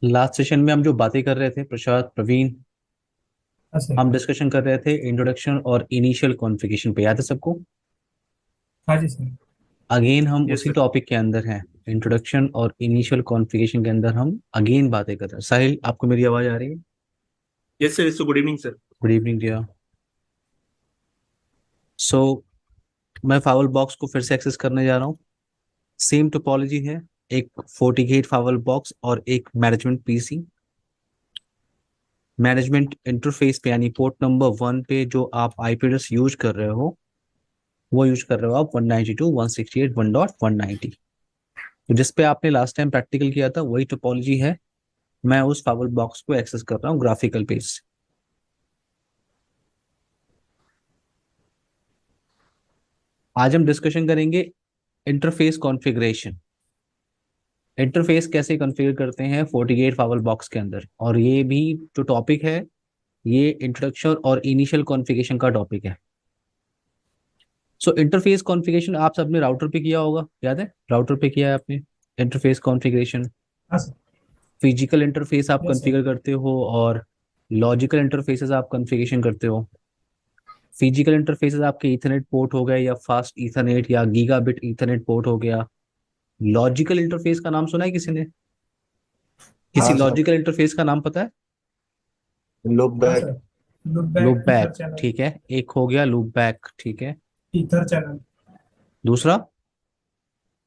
Last session में हम जो बातें कर रहे थे प्रशांत प्रवीण, हाँ सर। हम डिस्कशन कर रहे थे इंट्रोडक्शन और इनिशियल कॉन्फ़िगरेशन पे, याद है सबको? हाँ जी सर। अगेन हम यस उसी सर। टॉपिक के अंदर हैं। इंट्रोडक्शन और इनिशियल कॉन्फ़िगरेशन के अंदर हम अगेन बातें कर रहे हैं। साहिल, आपको मेरी आवाज़ आ रही है? Yes sir, so good evening sir. Good evening dear. So मैं फावल बॉक्स को फिर से एक्सेस करने जा रहा हूँ। सेम टोपोलॉजी है, एक फोर्टिगेट फावल बॉक्स और एक मैनेजमेंट पीसी। मैनेजमेंट इंटरफेस पे यानी पोर्ट नंबर 1 पे जो आप आईपी एड्रेस यूज कर रहे हो, वो यूज कर रहे हो आप 192.168.1.190। तो जिस पे आपने लास्ट टाइम प्रैक्टिकल किया था वही टोपोलॉजी है। मैं उस फावल बॉक्स को एक्सेस कर रहा हूँ ग्राफिकल पेज से। आज हम डिस्कशन करेंगे इंटरफेस कॉन्फ़िगरेशन। इंटरफेस कैसे कॉन्फ़िगर करते हैं 48 फावल बॉक्स के अंदर, और ये भी जो टॉपिक है ये इंट्रोडक्शन और इनिशियल कॉन्फ़िगरेशन का टॉपिक है। सो इंटरफेस कॉन्फ़िगरेशन आप सबने राउटर पे किया होगा, याद है? राउटर पे किया है आपने इंटरफेस कॉन्फ़िगरेशन। हाँ सर। फिजिकल इंटरफेस आप यस सर। कॉन्फ़िगर करते हो और लॉजिकल इंटरफेसेस आप कॉन्फ़िगरेशन करते हो। फिजिकल इंटरफेसेस आपके इथरनेट पोर्ट हो गए या फास्ट इथरनेट या गीगाबिट इथरनेट पोर्ट हो गया। लॉजिकल इंटरफेस का नाम सुना है किसी ने? किसी हाँ सर। लॉजिकल इंटरफेस का नाम पता है? लुक हाँ back sir. Look loop back ether back, channel. ठीक है, एक हो गया लूप बैक, ठीक है। Ether channel. दूसरा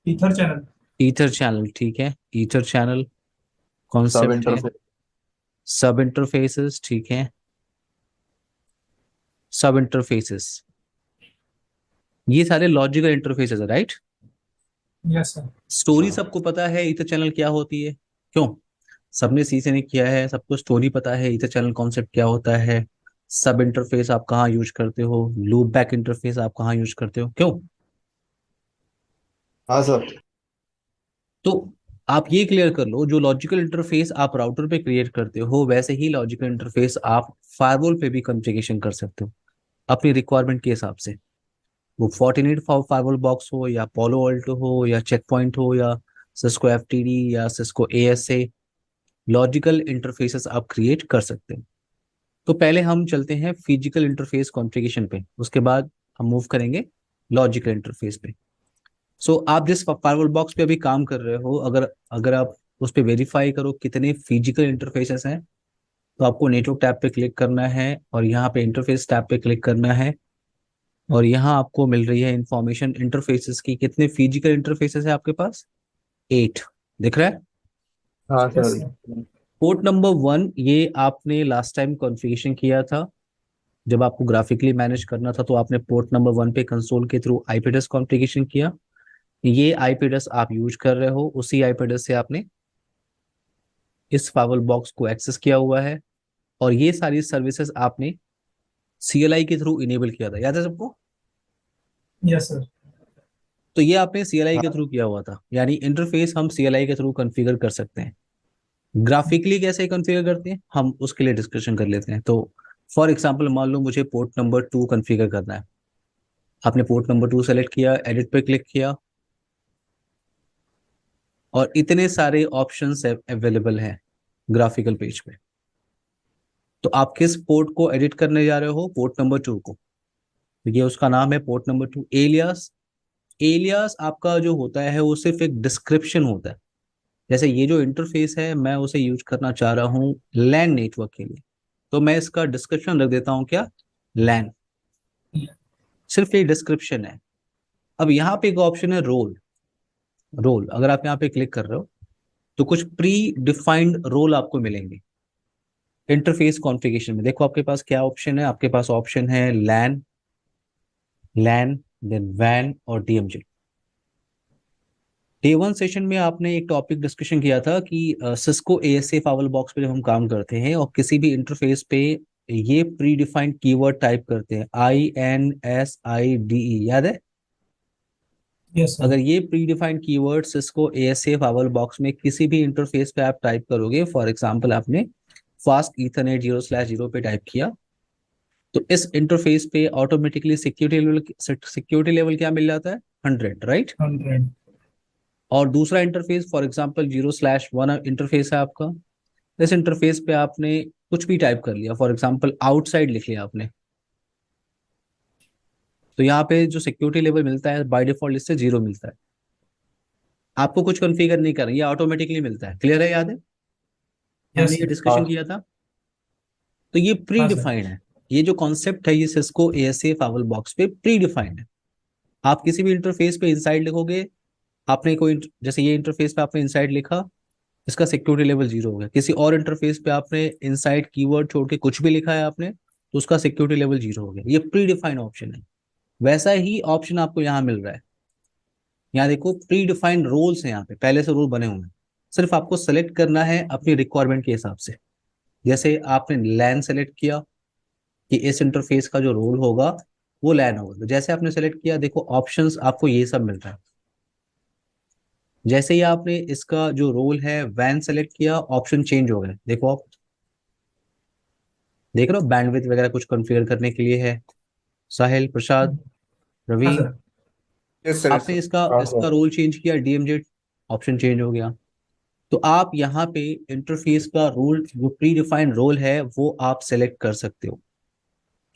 ईथर चैनल। ईथर चैनल, ठीक है, ईथर चैनल सब कॉन्सेप्ट है। इंटरफेस। सब इंटरफेसेस, ठीक है, सब इंटरफेसेस, ये सारे लॉजिकल इंटरफेसेस है, राइट? Yes sir. स्टोरी सबको पता है ईथर चैनल क्या होती है, क्यों? सबने सी से नहीं किया है, सबको स्टोरी पता है ईथर चैनल कॉन्सेप्ट क्या होता है। सब इंटरफेस आप कहाँ यूज करते हो, लूप बैक इंटरफेस आप कहाँ यूज करते हो, क्यों? हाँ सर। तो आप ये क्लियर कर लो, जो लॉजिकल इंटरफेस आप राउटर पे क्रिएट करते हो वैसे ही लॉजिकल इंटरफेस आप फायरवॉल पे भी कॉन्फ़िगरेशन कर सकते हो अपनी रिक्वायरमेंट के हिसाब से। वो फोर्टिनेट फायरवॉल बॉक्स हो या पोलो ऑल्टो हो या चेक पॉइंट हो या सिस्को एफटीडी या सिस्को एएसए, लॉजिकल इंटरफेसेस आप क्रिएट कर सकते हो। तो पहले हम चलते हैं फिजिकल इंटरफेस कॉन्फ़िगरेशन पे, उसके बाद हम मूव करेंगे लॉजिकल इंटरफेस पे। सो आप जिस फायरवॉल बॉक्स पे अभी काम कर रहे हो, अगर अगर आप उस पे वेरीफाई करो कितने फिजिकल इंटरफेसेस हैं, तो आपको नेटवर्क टैब पे क्लिक करना है और यहाँ पे इंटरफेस टैब पे क्लिक करना है। और यहाँ आपको मिल रही है इंफॉर्मेशन इंटरफेसेस की, कितने फिजिकल इंटरफेसेस है आपके पास? 8, दिख रहा है? हाँ yes sir. Sir. Port number 1 ये आपने लास्ट टाइम कॉन्फ़िगरेशन किया था। जब आपको ग्राफिकली मैनेज करना था तो आपने पोर्ट नंबर 1 पे कंसोल के थ्रू आईपी एड्रेस कॉन्फ़िगरेशन किया। ये आईपी एड्रेस आप यूज कर रहे हो, उसी आईपी एड्रेस से आपने इस फावल बॉक्स को एक्सेस किया हुआ है। और ये सारी सर्विसेज आपने सीएलआई के थ्रू इनेबल किया था, याद है सबको? Yes sir. तो ये आपने सीएलआई के हाँ। थ्रू किया हुआ था, यानी इंटरफेस हम सीएलआई के थ्रू कॉन्फ़िगर कर सकते हैं। ग्राफिकली कैसे कॉन्फ़िगर करते हैं हम उसके लिए डिस्कशन कर लेते हैं। तो फॉर एग्जांपल मान लो मुझे पोर्ट नंबर 2 कॉन्फ़िगर करना है। आपने पोर्ट नंबर 2 सेलेक्ट किया, एडिट पे क्लिक किया, और इतने सारे ऑप्शंस अवेलेबल हैं ग्राफिकल पेज पे। तो आप किस पोर्ट को एडिट करने जा रहे हो? पोर्ट नंबर 2 को। तो ये उसका नाम है पोर्ट नंबर 2 एलियास। एलियास आपका जो होता है वो सिर्फ एक डिस्क्रिप्शन होता है। जैसे ये जो इंटरफेस है मैं उसे यूज करना चाह रहा हूँ लैन नेटवर्क के लिए, तो मैं इसका डिस्क्रिप्शन रख देता हूँ क्या? लैन। सिर्फ ये डिस्क्रिप्शन है। अब यहाँ पे एक ऑप्शन है रोल। रोल अगर आप यहाँ पे क्लिक कर रहे हो तो कुछ प्री डिफाइंड रोल आपको मिलेंगे इंटरफेस कॉन्फ़िगरेशन में। देखो आपके पास क्या ऑप्शन है, आपके पास ऑप्शन है लैन, लैन, देन वैन और डीएमजे। डे वन सेशन में आपने एक टॉपिक डिस्कशन किया था कि सिस्को एएसए फावल बॉक्स पे जब हम काम करते हैं और किसी भी इंटरफेस पे ये प्री डिफाइंड कीवर्ड टाइप करते हैं INSIDE, याद है? Yes sir. अगर ये predefined keyword Cisco ASA firewall box में किसी भी इंटरफेस पे आप टाइप करोगे, फॉर एग्जांपल आपने फास्ट ईथरनेट 0/0 पे टाइप किया, तो इस इंटरफेस पे ऑटोमेटिकली सिक्योरिटी लेवल क्या मिल जाता है? 100, राइट? 100। और दूसरा इंटरफेस फॉर एग्जांपल 0/1 इंटरफेस है आपका, इस इंटरफेस पे आपने कुछ भी टाइप कर लिया, फॉर एग्जांपल आउटसाइड लिख लिया आपने, तो यहाँ पे जो सिक्योरिटी लेवल मिलता है बाय डिफॉल्ट इससे 0 मिलता है। आपको कुछ कॉन्फ़िगर नहीं करना, ये ऑटोमेटिकली मिलता है। क्लियर है? याद है हमने यस ये सर। डिस्कशन किया था। तो ये प्री हाँ सर। डिफाइंड है, ये जो कॉन्सेप्ट है ये सिस्को एएसए फावल बॉक्स पे प्री डिफाइंड है। आप किसी भी इंटरफेस पे इनसाइड लिखोगे, आपने कोई जैसे ये इंटरफेस पे आपने इनसाइड लिखा, इसका सिक्योरिटी लेवल 0 हो गया। किसी और इंटरफेस पे आपने इनसाइड कीवर्ड छोड़ के कुछ भी लिखा है आपने, तो उसका सिक्योरिटी लेवल 0 हो गया। ये प्री डिफाइंड ऑप्शन है। वैसा ही ऑप्शन आपको यहाँ मिल रहा है। यहाँ देखो प्री डिफाइंड रोल्स हैं, यहाँ पे पहले से रूल बने हुए हैं, सिर्फ आपको सेलेक्ट करना है अपनी रिक्वायरमेंट के हिसाब से। जैसे आपने लैन सेलेक्ट किया कि इस इंटरफेस का जो रोल होगा वो लैन होगा, तो जैसे आपने सेलेक्ट किया देखो ऑप्शंस आपको ये सब मिल रहा है। जैसे ही आपने इसका जो रोल है वैन सेलेक्ट किया, ऑप्शन चेंज हो गए। देखो आप देख रहे हो, बैंडविड्थ वगैरह कुछ कॉन्फ़िगर करने के लिए है। साहिल, प्रसाद, हाँ Ravi, sir. Yes sir, yes आपने सर। इसका हाँ इसका सर। रोल चेंज किया, डीएमजेड, ऑप्शन चेंज हो गया। तो आप यहाँ पे इंटरफेस का रोल, जो प्री डिफाइंड रोल है वो आप सेलेक्ट कर सकते हो।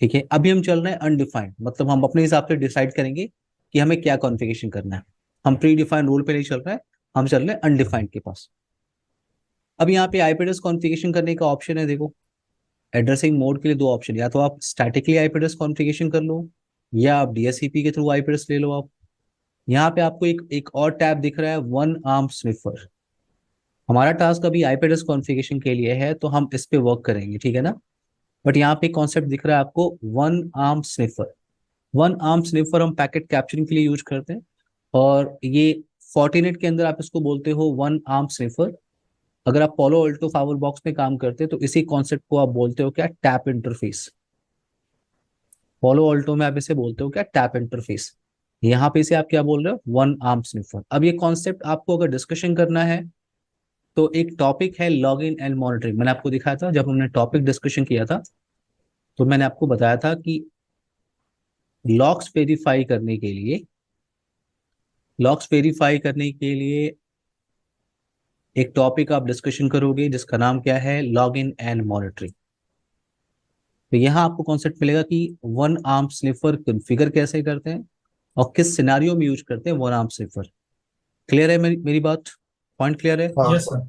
ठीक है, अभी हम चल रहे हैं अनडिफाइंड, मतलब हम अपने हिसाब से डिसाइड करेंगे कि हमें क्या कॉन्फ़िगरेशन करना है। हम प्री डिफाइंड रोल पे नहीं चल रहे हैं, हम चल रहे हैं अनडिफाइंड के पास। अब यहाँ पे आईपी एड्रेस कॉन्फ़िगरेशन करने का ऑप्शन है। देखो एड्रेसिंग मोड के लिए दो ऑप्शन, या तो आप स्टैटिकली आईपी एड्रेस कॉन्फ़िगरेशन कर लो, या आप डीएससीपी के थ्रू आईपी एड्रेस ले लो। आप यहाँ पे आपको एक और टैब दिख रहा है, वन आर्म स्निफर। हमारा टास्क अभी आईपी एड्रेस कॉन्फ़िगरेशन के लिए है, तो हम इस पे वर्क करेंगे, ठीक है ना। बट यहाँ पे कॉन्सेप्ट दिख रहा है आपको, one arm sniffer. One arm sniffer हम पैकेट कैप्चरिंग के लिए यूज करते हैं, और ये फोर्टिनेट के अंदर आप इसको बोलते हो वन आर्म स्निफर। अगर आप पोलो अल्टो फावर बॉक्स में काम करते हैं तो इसी कॉन्सेप्ट को आप बोलते हो क्या, टैप इंटरफेस। पोलो अल्टो में आप इसे बोलते हो क्या, टैप इंटरफेस। यहाँ पे इसे आप क्या बोल रहे हो, वन आर्म स्निफर। अब ये कॉन्सेप्ट आपको अगर डिस्कशन करना है तो एक टॉपिक है लॉग इन एंड मॉनिटरिंग। मैंने आपको दिखाया था जब हमने टॉपिक डिस्कशन किया था, तो मैंने आपको बताया था कि लॉक्स वेरीफाई करने के लिए, लॉक्स वेरीफाई करने के लिए एक टॉपिक आप डिस्कशन करोगे जिसका नाम क्या है, लॉग इन एंड मॉनिटरिंग। तो यहाँ आपको कॉन्सेप्ट मिलेगा कि वन आर्म स्निफर कॉन्फ़िगर कैसे करते हैं और किस सिनारियो में यूज करते हैं वन आर्म स्निफर। क्लियर है मेरी बात? पॉइंट क्लियर है? हाँ यस सर। सर।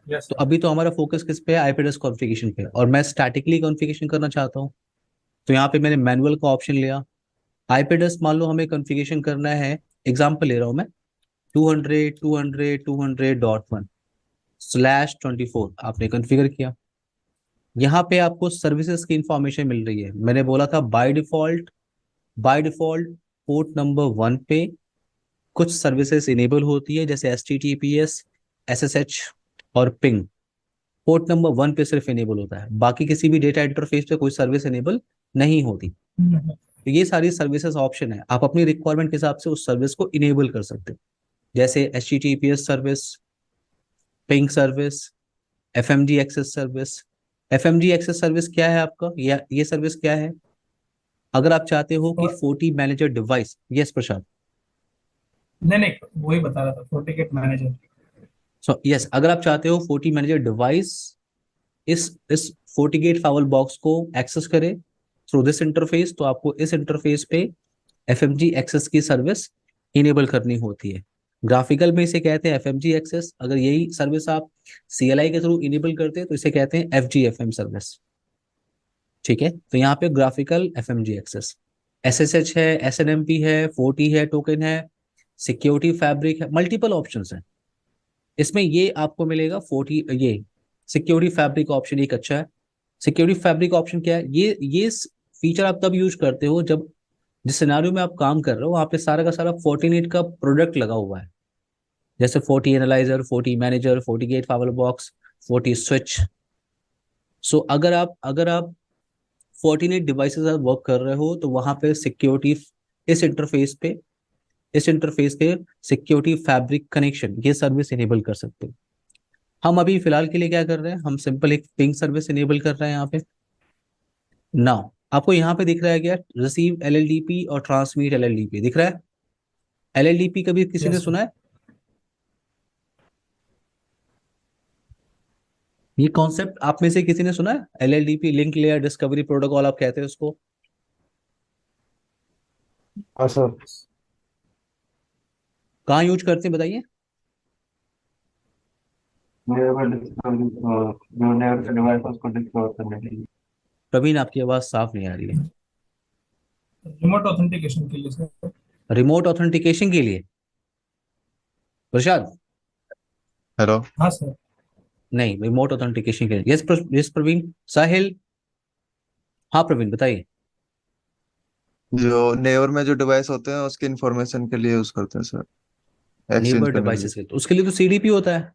यस तो सर। अभी तो हमारा फोकस किस पे है, आईपी एड्रेस कॉन्फ़िगरेशन पे, और मैं स्टैटिकली कॉन्फ़िगरेशन करना चाहता हूँ। तो यहाँ पे मैंने मैनुअल का ऑप्शन लिया। आईपी एड्रेस मान लो हमें कॉन्फ़िगरेशन करना है, एग्जांपल ले रहा हूँ मैं, 200.200.200.1/24 आपने कॉन्फ़िगर किया। यहाँ पे आपको सर्विसेज की इंफॉर्मेशन मिल रही है। मैंने बोला था बाय डिफॉल्ट पोर्ट नंबर 1 पे कुछ सर्विसेज इनेबल होती है, जैसे HTTPS, SSH और पिंग। पोर्ट नंबर 1 पे सिर्फ इनेबल होता है, बाकी किसी भी डेटा इंटरफेस पे कोई सर्विस इनेबल नहीं होती। तो ये सारी सर्विसेज ऑप्शन है, आप अपनी रिक्वायरमेंट के हिसाब से उस सर्विस को इनेबल कर सकते हो। जैसे HTTPS service, ping service, FMG access service. FMG access service क्या है आपका, या ये सर्विस क्या है? अगर आप चाहते हो कि और 40 मैनेजर डिवाइस, यस प्रशांत। नहीं नहीं, वही बता रहा था, फोर्टिकेट मैनेजर। सो यस, अगर आप चाहते हो 40 मैनेजर डिवाइस इस FortiGate फावल बॉक्स को एक्सेस करे थ्रू दिस इंटरफेस, तो आपको इस इंटरफेस पे FMG एक्सेस की सर्विस इनेबल करनी होती है। ग्राफिकल में इसे कहते हैं FMG एक्सेस। अगर यही सर्विस आप CLI के थ्रू इनेबल करते हैं तो इसे कहते हैं FGFM सर्विस। ठीक है, तो यहाँ पे ग्राफिकल FMG एक्सेस, SSH है, SNMP है, 40 है, टोकन है, सिक्योरिटी फैब्रिक है, मल्टीपल ऑप्शंस हैं इसमें। ये आपको मिलेगा 40, ये सिक्योरिटी फैब्रिक ऑप्शन एक अच्छा है। सिक्योरिटी फैब्रिक ऑप्शन क्या है, ये फीचर आप तब यूज करते हो जब जिस सिनारियो में आप काम कर रहे हो वहां पे सारा का सारा फोर्टिनेट का प्रोडक्ट लगा हुआ है, जैसे 40 analyser, 40 manager, FortiGate firewall box, 40 switch. So अगर आप फोर्टिनेट डिवाइसेस पर वर्क कर रहे हो तो वहां पे सिक्योरिटी, इस इंटरफेस पे इस इंटरफेस पे सिक्योरिटी फैब्रिक कनेक्शन ये सर्विस इनेबल कर सकते हो। हम अभी फिलहाल के लिए क्या कर रहे हैं, हम सिंपल एक पिंग सर्विस इनेबल कर रहे हैं यहाँ पे। नाउ आपको यहाँ पे दिख रहा है क्या, रिसीव LLDP और ट्रांसमिट LLDP दिख रहा है। LLDP कभी किसी ने यस सर। सुना है? ये कॉन्सेप्ट आप में से किसी ने सुना है? LLDP, link layer discovery protocol आप कहते हैं उसको। हाँ सर। कहाँ यूज करते हैं बताइए। मेरे को जो नेवर का डिवाइस है उसको डिस्कवर करने के लिए। प्रवीण, आपकी आवाज साफ नहीं आ रही है। रिमोट ऑथेंटिकेशन के लिए सर। रिमोट ऑथेंटिकेशन के लिए? प्रसाद। हेलो। हाँ सर। नहीं, रिमोट ऑथेंटिकेशन के लिए। Yes yes Praveen. साहिल। हाँ प्रवीण बताइए। जो नेवर में जो डिवाइस होते हैं उसकी इंफॉर्मेशन के लिए यूज करते हैं सर, एक्सचेंज नेबर करने के लिए। डिवाइसेस के लिए तो उसके लिए तो CDP होता है।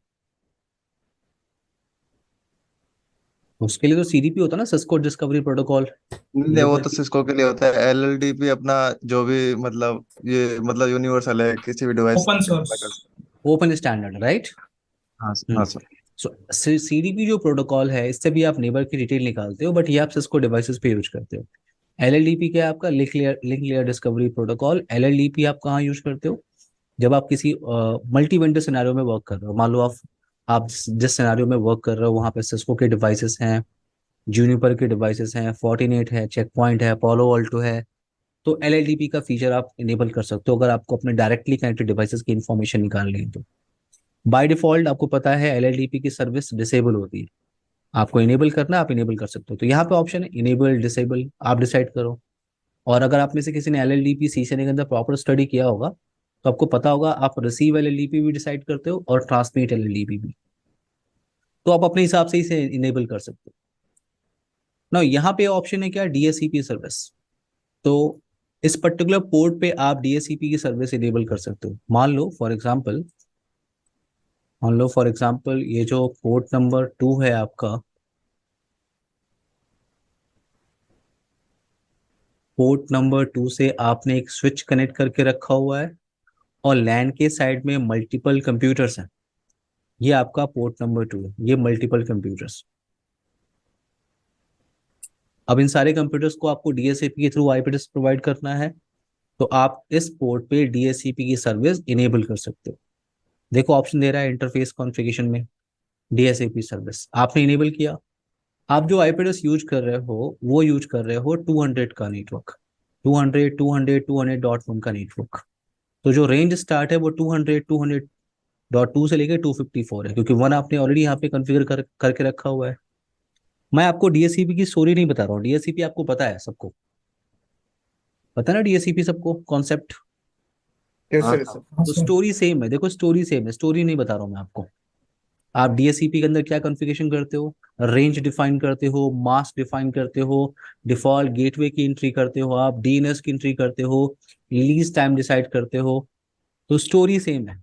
उसके लिए तो CDP होता है ना, सिस्को डिस्कवरी प्रोटोकॉल। नहीं, वो नेबर। तो सिस्को के लिए होता है। एलएलडीपी अपना जो भी मतलब ये मतलब यूनिवर्सल है, किसी भी डिवाइस ओपन पे सोर्स। अप्लाई कर सकते ओपन स्टैंडर्ड, राइट। हैं। हाँ हाँ सर। सो CDP जो प्रोटोकॉल है, इससे भी आप नेबर की डिटेल निकालते हो, बट ये आप सिस्को डिवाइसेस पे यूज करते हो। LLDP क्या है आपका? Link layer discovery protocol. LLDP आप कहाँ यूज करते हो? जब आप किसी मल्टी वेंडर सिनेरियो में वर्क कर रहे हो। मान लो आप जिस सिनेरियो में वर्क कर रहे हो वहां पे सिस्को के डिवाइसेस हैं, जूनिपर के डिवाइसेस हैं, फोर्टिनेट है, चेक पॉइंट है, पोलो ऑल्टो है। तो LLDP का फीचर आप इनेबल कर सकते हो अगर आपको अपने डायरेक्टली कनेक्टेड डिवाइसेस की इन्फॉर्मेशन निकालनी है तो। बाय डिफॉल्ट आपको पता है LLDP की सर्विस डिसेबल होती है। आपको इनेबल करना है, आप इनेबल कर सकते हो। तो यहाँ पे ऑप्शन है इनेबल डिसेबल, आप डिसाइड करो। और अगर आप में से किसी ने LLDP सीखने के अंदर प्रॉपर स्टडी किया होगा तो आपको पता होगा, आप रिसीव LLDP भी डिसाइड करते हो और ट्रांसमिट LLDP भी। तो आप अपने हिसाब से इसे इनेबल कर सकते हो ना। यहाँ पे ऑप्शन है क्या? DSCP service. तो इस पर्टिकुलर पोर्ट पे आप DSCP की सर्विस इनेबल कर सकते हो। मान लो फॉर एग्जांपल ये जो पोर्ट नंबर 2 है आपका, पोर्ट नंबर 2 से आपने एक स्विच कनेक्ट करके रखा हुआ है और लैन के साइड में मल्टीपल कंप्यूटर्स हैं। ये आपका पोर्ट नंबर 2 है, ये मल्टीपल कंप्यूटर्स। अब इन सारे कंप्यूटर्स को आपको DSCP के थ्रू IP एड्रेस प्रोवाइड करना है, तो आप इस पोर्ट पे DSCP की सर्विस इनेबल कर सकते हो। देखो ऑप्शन दे रहा है इंटरफेस कॉन्फ़िगरेशन में DSCP सर्विस आपने इनेबल किया। आप जो IP एड्रेस यूज कर रहे हो वो यूज कर रहे हो 200 का नेटवर्क, 200 का नेटवर्क। तो जो रेंज स्टार्ट है वो 200 से लेकर 254 है, क्योंकि वन आपने ऑलरेडी यहाँ पे कॉन्फ़िगर करके रखा हुआ है। मैं आपको DSCP की स्टोरी नहीं बता रहा हूँ, DSCP आपको पता है, सबको पता है ना DSCP सबको कॉन्सेप्ट। यस हाँ सर, हाँ। सर। हाँ तो सर। स्टोरी सेम है, देखो स्टोरी सेम है, स्टोरी नहीं बता रहा हूँ मैं आपको। आप DSCP के अंदर क्या कॉन्फ़िगरेशन करते हो? रेंज डिफाइन करते हो, मास्क डिफाइन करते हो, डिफॉल्ट गेटवे की एंट्री करते हो, आप DNS की एंट्री करते हो, रिलीज टाइम डिसाइड करते हो। तो स्टोरी सेम है।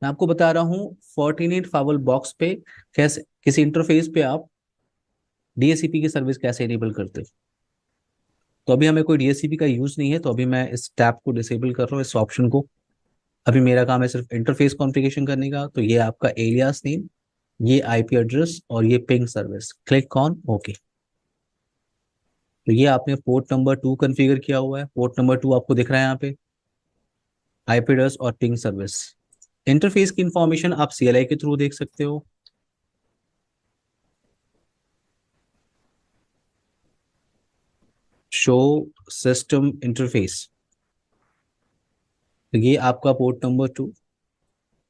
मैं आपको बता रहा हूँ फोर्टिनेट फावल बॉक्स पे कैसे, किसी इंटरफेस पे आप DSCP की सर्विस कैसे इनेबल करते हो। तो अभी हमें कोई DSCP का यूज नहीं है, तो अभी मैं इस टैब को डिसेबल कर रहा हूँ, इस ऑप्शन को। अभी मेरा काम है सिर्फ इंटरफेस कॉन्फ़िगरेशन करने का। तो ये आपका एलियास नेम, ये IP एड्रेस और ये ping service, click on okay. तो ये आपने पोर्ट नंबर 2 कॉन्फ़िगर किया हुआ है। पोर्ट नंबर 2 आपको दिख रहा है यहाँ पे, IP एड्रेस और पिंग सर्विस। इंटरफेस की इंफॉर्मेशन आप CLI के थ्रू देख सकते हो। Show system interface. तो ये आपका पोर्ट नंबर 2,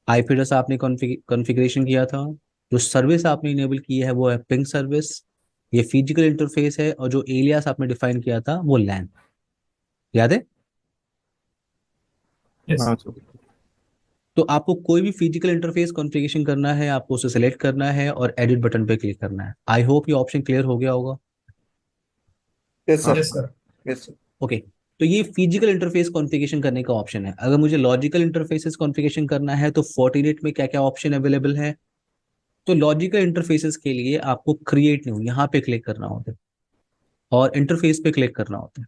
IP एड्रेस आपने कॉन्फ़िगरेशन किया था। जो सर्विस आपने इनेबल की है वो है पिंग सर्विस। ये फिजिकल इंटरफेस है, और जो एलियास आपने डिफाइन किया था वो लैन। याद है? यस। हाँ सर। तो आपको कोई भी फिजिकल इंटरफेस कॉन्फ़िगरेशन करना है, आपको उसे सेलेक्ट करना है और एडिट बटन पे क्लिक करना है। आई होप ये ऑप्शन क्लियर हो गया होगा। यस हाँ sir. Yes sir. Yes sir. Okay. तो ये फिजिकल इंटरफेस कॉन्फ़िगरेशन करने का ऑप्शन है। अगर मुझे लॉजिकल इंटरफेसेस कॉन्फ़िगरेशन करना है तो फोर्टिनेट में क्या क्या ऑप्शन अवेलेबल है। तो लॉजिकल इंटरफेसेस के लिए आपको क्रिएट न्यू यहाँ पे क्लिक करना होता है और इंटरफेस पे क्लिक करना होता है।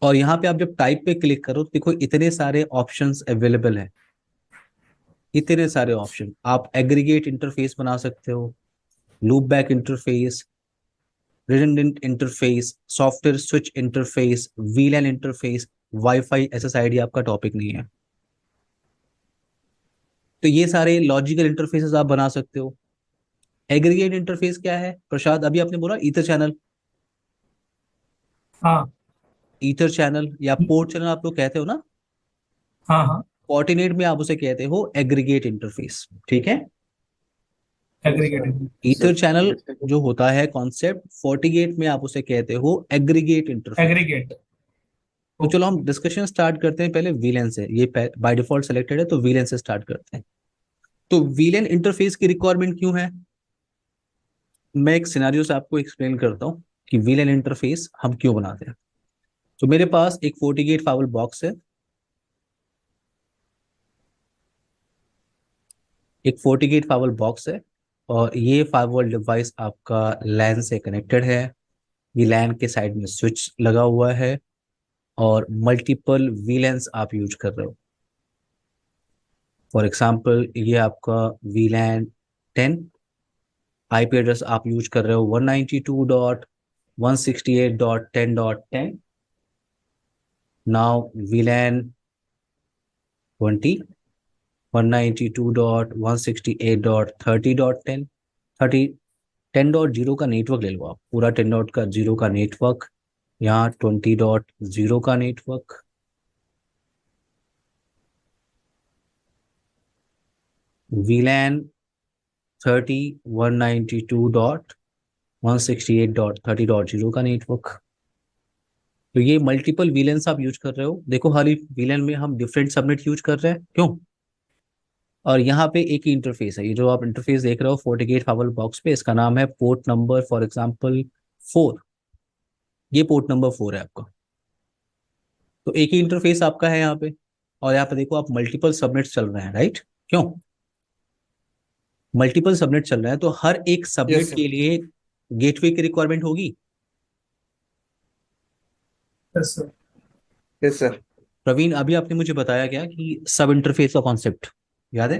और यहाँ पे आप जब टाइप पे क्लिक करो तो देखो इतने सारे ऑप्शंस अवेलेबल है। इतने सारे ऑप्शन, आप एग्रीगेट इंटरफेस बना सकते हो, loop back interface, redundant interface, software switch interface, VLAN interface, wifi SSID आपका टॉपिक नहीं है। तो ये सारे लॉजिकल इंटरफेसेस आप बना सकते हो। एग्रीगेट इंटरफेस क्या है प्रसाद? अभी आपने बोला ईथर चैनल, हाँ ईथर चैनल या पोर्ट चैनल आप लोग कहते हो ना, हाँ हाँ, कोऑर्डिनेट में आप उसे कहते हो एग्रीगेट इंटरफेस, ठीक है। एग्रीगेटेड। ईथर चैनल जो होता है कॉन्सेप्ट, फोर्टीगेट में आप उसे कहते हो एग्रीगेट इंटरफेस। एग्रीगेट। तो चलो हम ओके। डिस्कशन स्टार्ट करते हैं पहले वीलन से। ये बाय डिफॉल्ट सेलेक्टेड है तो वीलन से स्टार्ट करते हैं। तो वीलन इंटरफेस की रिक्वायरमेंट क्यों है? मैं एक सिनेरियो से आपको एक्सप्लेन करता हूँ कि वीलन इंटरफेस हम क्यों बनाते हैं। तो मेरे पास एक फोर्टीगेट फाइबर बॉक्स है, एक फोर्टीगेट फाइबर बॉक्स है, और ये फाइबर डिवाइस आपका लैन से कनेक्टेड है। ये लैन के साइड में स्विच लगा हुआ है और मल्टीपल वीलैन्स आप यूज कर रहे हो। फॉर एग्जांपल ये आपका वीलैन 10, आईपी एड्रेस आप यूज कर रहे हो 192.168.10.10। नाउ वीलैन 20, 192.168.30.10। 10.0 का नेटवर्क ले लो आप, पूरा 10.0 का नेटवर्क, यहाँ 20.0 का नेटवर्क। वीलैन 30, 192.168.30.0 का नेटवर्क। तो ये मल्टीपल वीलैन्स आप यूज कर रहे हो। देखो हर एक वीलैन में हम डिफरेंट सबनेट यूज कर रहे हैं, क्यों? और यहाँ पे एक ही इंटरफेस है। ये जो आप इंटरफेस देख रहे हो फोर्टीगेट फाइबर बॉक्स पे, इसका नाम है पोर्ट नंबर फॉर एग्जांपल 4। ये पोर्ट नंबर 4 है आपका। तो एक ही इंटरफेस आपका है यहाँ पे, और यहाँ पे देखो आप मल्टीपल सबनेट्स चल रहे हैं, राइट? क्यों? मल्टीपल सबनेट चल रहे हैं तो हर एक सबनेट यस सर। के लिए गेटवे की रिक्वायरमेंट होगी। Yes sir. Yes sir. Praveen अभी आपने मुझे बताया क्या कि सब इंटरफेस का कॉन्सेप्ट याद है?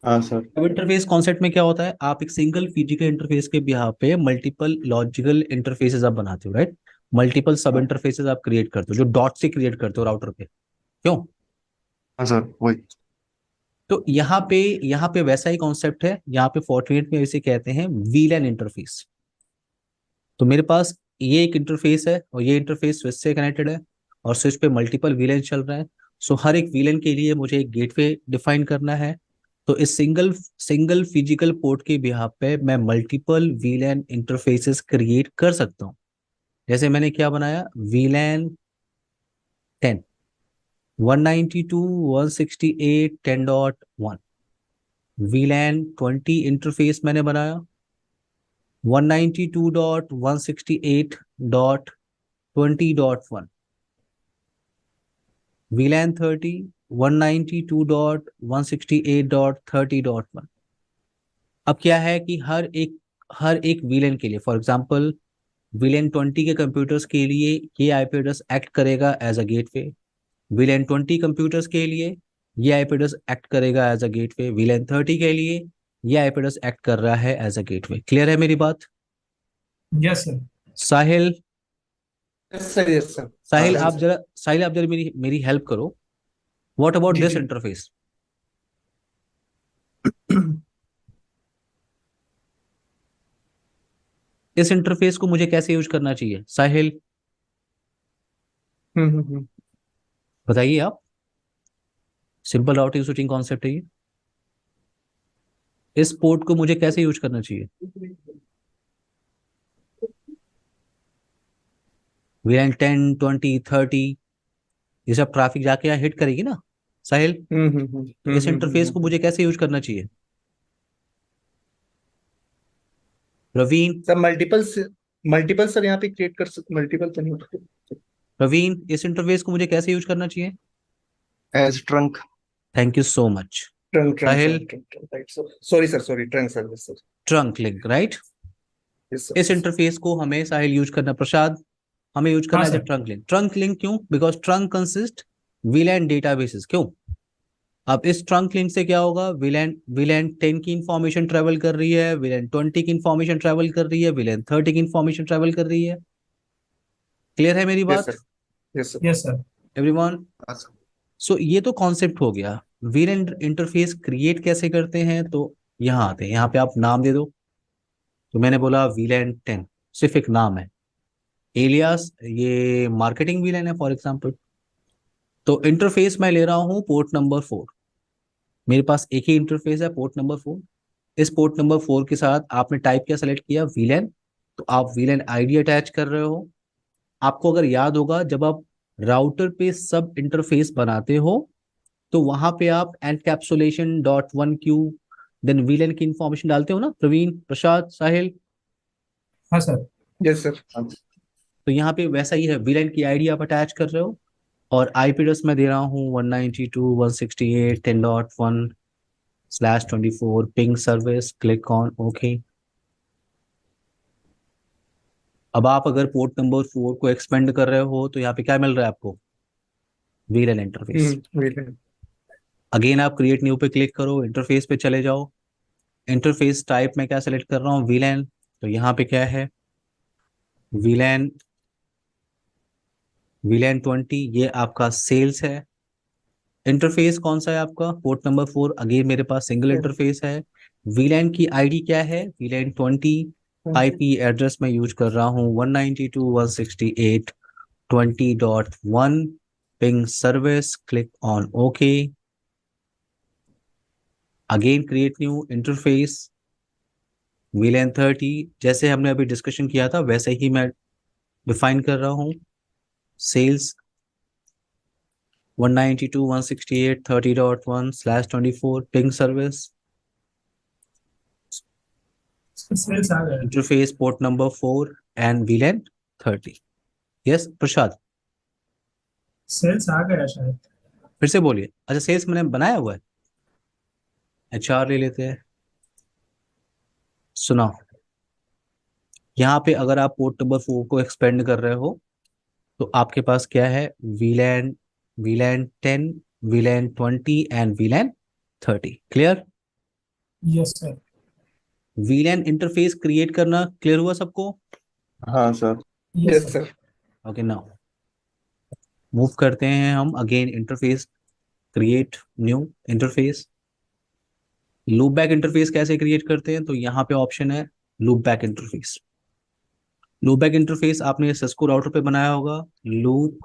हाँ सर। सब इंटरफेस कॉन्सेप्ट में क्या होता है, आप एक सिंगल फिजिकल इंटरफेस के बिहार पे मल्टीपल लॉजिकल इंटरफेसेस आप बनाते हो, राइट? मल्टीपल सब हाँ इंटरफेसेस आप क्रिएट करते हो जो डॉट से क्रिएट करते हो राउटर पे, क्यों? हाँ सर वही। तो यहाँ पे वैसा ही कॉन्सेप्ट है। यहाँ पे फोर्टिनेट में इसे कहते हैं वीलैन इंटरफेस। तो मेरे पास ये एक इंटरफेस है और ये इंटरफेस स्विच से कनेक्टेड है, और स्विच पे मल्टीपल वीलैन चल रहे हैं। सो हर एक वीलैन के लिए मुझे एक गेटवे डिफाइन करना है। तो इस सिंगल सिंगल फिजिकल पोर्ट के बिहाफ पे मैं मल्टीपल वीलैन इंटरफेसेस क्रिएट कर सकता हूँ। जैसे मैंने क्या बनाया, वीलैन 10, 192.168.10.1। वीलैन 20 इंटरफेस मैंने बनाया 192.168.20.1। VLAN 30, 192.168.30.1। अब क्या है कि हर एक VLAN के लिए, फॉर एग्जांपल VLAN 20 के कंप्यूटर्स के लिए ये आईपी एड्रेस एक्ट करेगा as a gateway. VLAN 20 computers के लिए ये आईपी एड्रेस एक्ट करेगा एज अ गेटवे। VLAN 30 के लिए ये आईपी एड्रेस एक्ट कर रहा है एज अ गेटवे। क्लियर है मेरी बात? Yes sir. Sahil, yes sir. Yes sir. हाँ साहिल सर। आप जरा साहिल आप जरा मेरी हेल्प करो। What about G this G. Interface? इस इंटरफेस को मुझे कैसे यूज करना चाहिए साहिल? हम्म। बताइए आप। सिंपल राउटिंग स्विचिंग कॉन्सेप्ट है ये। इस पोर्ट को मुझे कैसे यूज करना चाहिए? वीएन 10, 20, 30 ये सब ट्रैफिक जाके यहाँ हिट करेगी ना साहिल। तो इस इंटरफेस को मुझे कैसे यूज करना चाहिए? Praveen, sir multiple multiple sir यहाँ पे क्रिएट कर सकते, मल्टीपल तो नहीं होता। प्रवीण इस इंटरफेस को मुझे कैसे यूज करना चाहिए? As trunk. Thank you so much. Trunk trunk Sahil, trunk trunk right sir, sorry sir, sorry trunk service sir. Trunk link, right? Yes इस सर। इंटरफेस को हमें साहिल यूज करना, प्रसाद हमें यूज हाँ करना है sir. Trunk link. Trunk link क्यों? Because trunk consist VLAN databases. क्यों? अब इस ट्रंक लिंक से क्या होगा, VLAN VLAN 10 की इंफॉर्मेशन ट्रेवल कर रही है, VLAN 20 की इंफॉर्मेशन ट्रेवल कर रही है, VLAN 30 की इंफॉर्मेशन ट्रेवल कर रही है। क्लियर है मेरी यस बात sir. Yes sir. Yes sir. Everyone? हाँ सर। सो ये तो कॉन्सेप्ट हो गया। वीलैन इंटरफेस क्रिएट कैसे करते हैं, तो यहाँ आते हैं, यहाँ पे आप नाम दे दो। तो मैंने बोला वीलैन 10, सिर्फ एक नाम है। एलियास ये मार्केटिंग वीलैन है फॉर एग्जाम्पल। तो इंटरफेस मैं ले रहा हूँ पोर्ट नंबर 4। मेरे पास एक ही इंटरफेस है, पोर्ट नंबर 4। इस पोर्ट नंबर 4 के साथ आपने टाइप क्या सेलेक्ट किया, वीलैन। तो आप वीलैन आईडी अटैच कर रहे हो। आपको अगर याद होगा, जब आप राउटर पे सब इंटरफेस बनाते हो तो वहां पे आप encapsulation dot one Q then VLAN की इंफॉर्मेशन डालते हो ना, प्रवीण, प्रसाद, साहिल। हाँ सर। Yes sir. तो यहाँ पे वैसा ही है, वीलैन की आईडी आप अटैच कर रहे हो और आईपी एड्रेस मैं दे रहा हूँ 192.168.10.1/24 ping service, click on okay. अब आप अगर पोर्ट नंबर 4 को एक्सपेंड कर रहे हो तो यहाँ पे क्या मिल रहा है आपको, वीलैन इंटरफेस। विलन। अगेन आप क्रिएट न्यू पे क्लिक करो, इंटरफेस पे चले जाओ। इंटरफेस टाइप में क्या सेलेक्ट कर रहा हूँ, वीलैन। तो यहाँ पे क्या है, वीलैन, वीलैन 20, ये आपका सेल्स है। इंटरफेस कौन सा है आपका, पोर्ट नंबर 4, अगेन मेरे पास सिंगल इंटरफेस है। वीलैन की आईडी क्या है, वीलैन 20। आईपी एड्रेस में यूज कर रहा हूँ 192.168.20.1 ping service, click on okay. Again create new interface, वीलैन 30, जैसे हमने अभी डिस्कशन किया था वैसे ही मैं डिफाइन कर रहा हूँ। Sales 192.168.30.1/24 ping service. सेल्स आ गया। Interface port number 4 and VLAN 30। Yes Prasad, sales आ गया शायद। फिर से बोलिए। अच्छा, सेल्स मैंने बनाया हुआ है, एचआर ले लेते हैं। सुना, यहाँ पे अगर आप पोर्ट नंबर 4 को एक्सपेंड कर रहे हो तो आपके पास क्या है, वीलैन, वीलैन 10, वीलैन 20 and VLAN 30। Clear. Yes sir. वीलैन interface create करना क्लियर हुआ सबको। हाँ sir. Yes yes sir. Sir. Okay, now move करते हैं हम again interface, create new interface. Loop back interface कैसे क्रिएट करते हैं, तो यहाँ पे ऑप्शन है loop back interface. Loop back interface आपने सिस्को राउटर पे बनाया होगा, लूप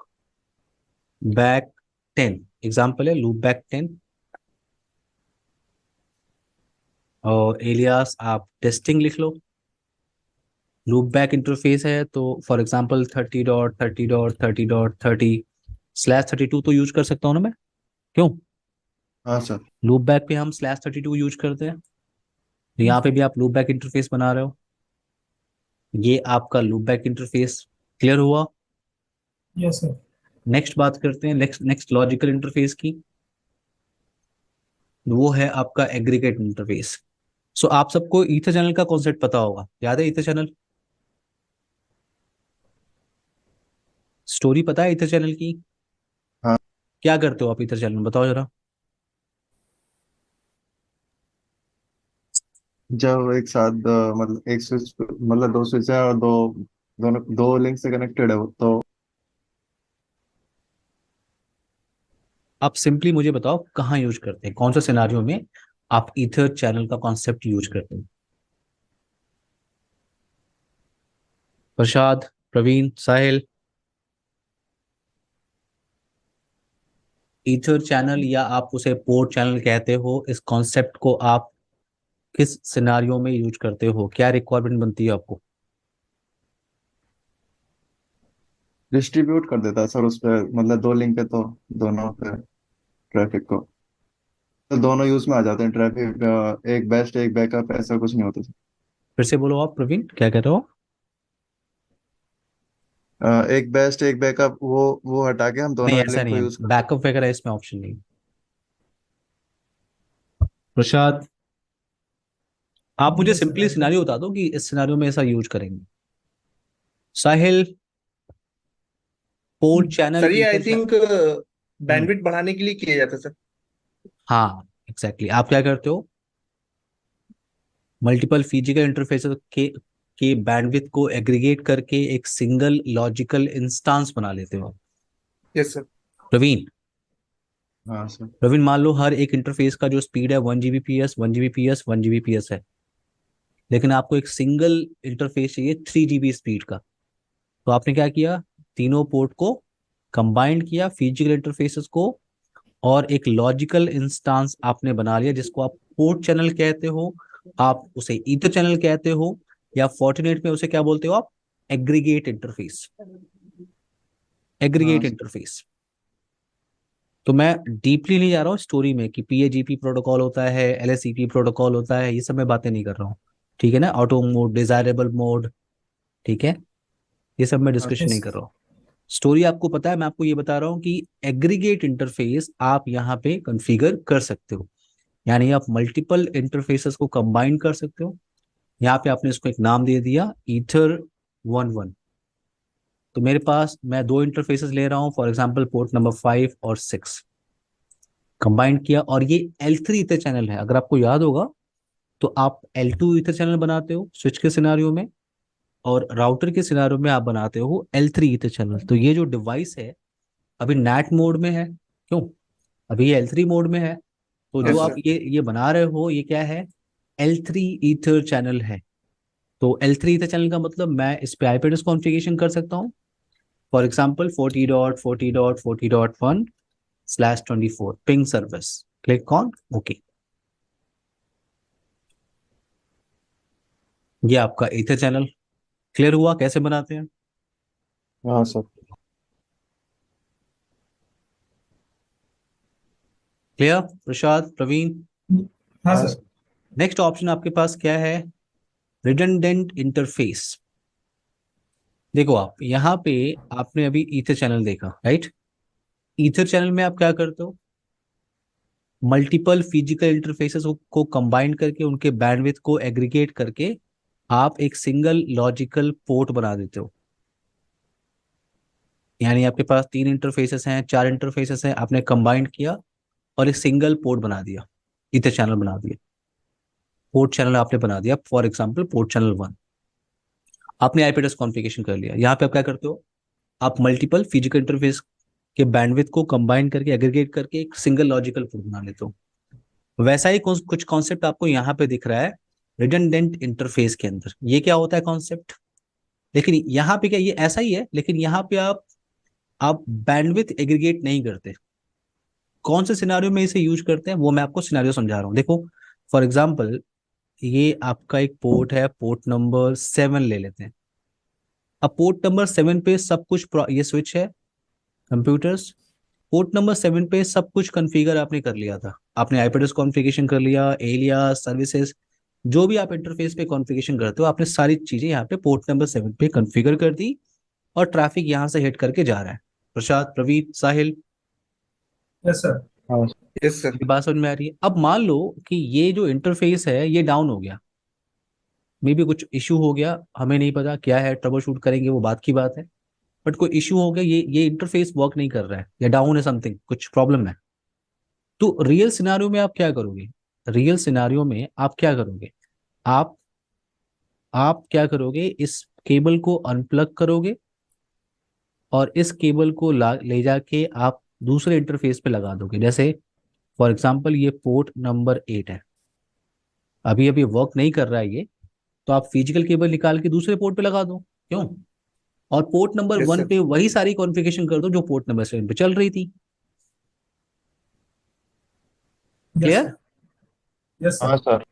बैक 10 एग्जाम्पल है, लूप बैक 10। और एलियास आप टेस्टिंग लिख लो। लूप बैक इंटरफेस है तो फॉर एग्जांपल 30.30.30.30/32 तो यूज कर सकता हूँ ना मैं, क्यों। हाँ सर। लूप बैक पे हम /32 यूज करते हैं। तो यहाँ पे भी आप लूप बैक इंटरफेस बना रहे हो। ये आपका लूप बैक इंटरफेस क्लियर हुआ। Yes sir. नेक्स्ट बात करते हैं नेक्स्ट नेक्स्ट लॉजिकल इंटरफेस की, वो है आपका एग्रीगेट इंटरफेस। सो आप सबको ईथर चैनल का कॉन्सेप्ट पता होगा, याद है ईथर चैनल, स्टोरी पता है ईथर चैनल की। हाँ। क्या करते हो आप ईथर चैनल में, बताओ जरा। जब एक साथ मतलब एक स्विच, मतलब दो स्विच है और दोनों दो लिंक से कनेक्टेड है वो, तो आप सिंपली मुझे बताओ कहाँ यूज करते हैं, कौन सा सिनारियो में आप ईथर चैनल का कॉन्सेप्ट यूज करते हैं। प्रसाद, प्रवीण, साहिल। ईथर चैनल या आप उसे पोर्ट चैनल कहते हो, इस कॉन्सेप्ट को आप किस सिनारियो में यूज करते हो, क्या रिक्वायरमेंट बनती है आपको। डिस्ट्रीब्यूट कर देता है सर उस पे, मतलब दो लिंक है तो दोनों पे ट्रैफिक को, तो दोनों यूज में आ जाते हैं ट्रैफिक, एक बेस्ट एक बैकअप, ऐसा कुछ नहीं होता फिर से बोलो आप प्रवीण, क्या कह रहे हो। एक बेस्ट एक बैकअप, वो हटा के हम नहीं दोनों ऐसा लिंक नहीं को है, यूज करते बैकअप वगैरह इसमें ऑप्शन नहीं। प्रसाद, आप मुझे यस सिंपली सर। सिनारियो बता दो कि इस सिनारियो में ऐसा यूज करेंगे। साहिल, पोर्ट चैनल सर ये आई ईथर थिंक हम्म, बैंडविड्थ बढ़ाने के लिए किया जाता है सर। हाँ एग्जैक्टली आप क्या करते हो, मल्टीपल फिजिकल इंटरफेस के बैंडविड्थ को एग्रीगेट करके एक सिंगल लॉजिकल इंस्टेंस बना लेते हो। Yes sir. प्रवीण, हाँ सर। प्रवीण, मान लो हर एक इंटरफेस का जो स्पीड है 1 Gbps 1 Gbps 1 Gbps है, लेकिन आपको एक सिंगल इंटरफेस चाहिए 3 GB स्पीड का। तो आपने क्या किया, तीनों पोर्ट को कंबाइंड किया, फिजिकल इंटरफेसेस को, और एक लॉजिकल इंस्टेंस आपने बना लिया जिसको आप पोर्ट चैनल कहते हो, आप उसे ईथर चैनल कहते हो, या फोर्टिनेट में उसे क्या बोलते हो आप, एग्रीगेट इंटरफेस। एग्रीगेट हाँ इंटरफेस। तो मैं डीपली नहीं जा रहा हूँ स्टोरी में कि PAGP प्रोटोकॉल होता है, LSCP प्रोटोकॉल होता है, ये सब मैं बातें नहीं कर रहा हूँ, ठीक है ना। ऑटो मोड, डिजायरेबल मोड, ठीक है, ये सब मैं डिस्कशन नहीं यस। कर रहा हूँ। स्टोरी आपको पता है, मैं आपको ये बता रहा हूँ कि एग्रीगेट इंटरफेस आप यहाँ पे कॉन्फ़िगर कर सकते हो, यानी आप मल्टीपल इंटरफेसेस को कंबाइन कर सकते हो। यहाँ पे आपने इसको एक नाम दे दिया, ईथर 1 1। तो मेरे पास, मैं दो इंटरफेसेस ले रहा हूँ, फॉर एग्जांपल पोर्ट नंबर 5 और 6 कंबाइन किया, और ये L3 ईथर चैनल है। अगर आपको याद होगा तो आप L2 ईथर चैनल बनाते हो स्विच के सिनारियो में, और राउटर के सिनारियो में आप बनाते हो L3 ईथर चैनल। तो ये जो डिवाइस है अभी नेट मोड में है, क्यों, अभी ये L3 मोड में है। तो जो यस आप सर। ये बना रहे हो, ये क्या है, L3 ईथर चैनल है। तो L3 ईथर चैनल का मतलब मैं इस पे आईपी एड्रेस कॉन्फ़िगरेशन कर सकता हूँ, for example 40.40.40.1/24 ping service, click on okay. ये आपका ईथर चैनल क्लियर हुआ कैसे बनाते हैं। हाँ सर। क्लियर प्रसाद, प्रवीण। हाँ हाँ सर। सर। नेक्स्ट ऑप्शन आपके पास क्या है, रिडंडेंट इंटरफेस। देखो आप यहाँ पे, आपने अभी ईथर चैनल देखा, राइट। ईथर चैनल में आप क्या करते हो, मल्टीपल फिजिकल इंटरफेसेस को कंबाइन करके उनके बैंडविड्थ को एग्रीगेट करके आप एक सिंगल लॉजिकल पोर्ट बना देते हो। यानी आपके पास 3 इंटरफेसेस हैं, 4 इंटरफेसेस हैं, आपने कंबाइन किया और एक सिंगल पोर्ट बना दिया, ईथर चैनल बना दिया, पोर्ट चैनल आपने बना दिया, फॉर एग्जाम्पल पोर्ट चैनल 1। आपने आईपी एड्रेस कॉन्फ़िगरेशन कर लिया। यहाँ पे आप क्या करते हो, आप मल्टीपल फिजिकल इंटरफेस के बैंडविड्थ को कंबाइन करके एग्रीगेट करके एक सिंगल लॉजिकल पोर्ट बना लेते हो। वैसा ही कुछ कॉन्सेप्ट आपको यहाँ पे दिख रहा है रिडंडेंट इंटरफेस के अंदर। ये क्या होता है कॉन्सेप्ट, लेकिन यहाँ पे क्या, ये ऐसा ही है, लेकिन यहाँ पे आप बैंडविड्थ एग्रीगेट नहीं करते। कौन से सिनारियो में इसे यूज करते हैं वो मैं आपको सिनारियो समझा रहा हूँ। देखो फॉर एग्जाम्पल, ये आपका एक पोर्ट है, पोर्ट नंबर 7 ले लेते हैं। अब पोर्ट नंबर 7 पे सब कुछ ये स्विच है, कंप्यूटर्स, पोर्ट नंबर 7 पे सब कुछ कॉन्फ़िगर आपने कर लिया था। आपने आईपी एड्रेस कॉन्फ़िगरेशन कर लिया, एलियास, सर्विसेज, जो भी आप इंटरफेस पे कॉन्फ़िगरेशन करते हो, आपने सारी चीजें यहाँ पे पोर्ट नंबर 7 पे कॉन्फ़िगर कर दी, और ट्रैफिक यहाँ से हिट करके जा रहा है। प्रसाद, प्रवीण, साहिल, यस सर। हाँ यस सर। ये बात समझ में आ रही है। अब मान लो कि ये जो इंटरफेस है ये डाउन हो गया, मे भी कुछ इश्यू हो गया, हमें नहीं पता क्या है, ट्रबल शूट करेंगे, वो बात की बात है। बट कोई इश्यू हो गया, ये इंटरफेस वर्क नहीं कर रहा है, या डाउन है, समथिंग कुछ प्रॉब्लम है। तो रियल सिनारियो में आप क्या करोगे, रियल सिनारियो में आप क्या करोगे, आप आप क्या करोगे, इस केबल को अनप्लग करोगे, और इस केबल को ले जाके आप दूसरे इंटरफेस पे लगा दोगे। जैसे फॉर एग्जांपल ये पोर्ट नंबर 8 है, अभी अभी वर्क नहीं कर रहा है ये, तो आप फिजिकल केबल निकाल के दूसरे पोर्ट पे लगा दो, क्यों, और पोर्ट नंबर यस 1 सर। पे वही सारी कॉन्फ़िगरेशन कर दो जो पोर्ट नंबर 7 पे चल रही थी। Yes clear. सर। यस हाँ सर। सर।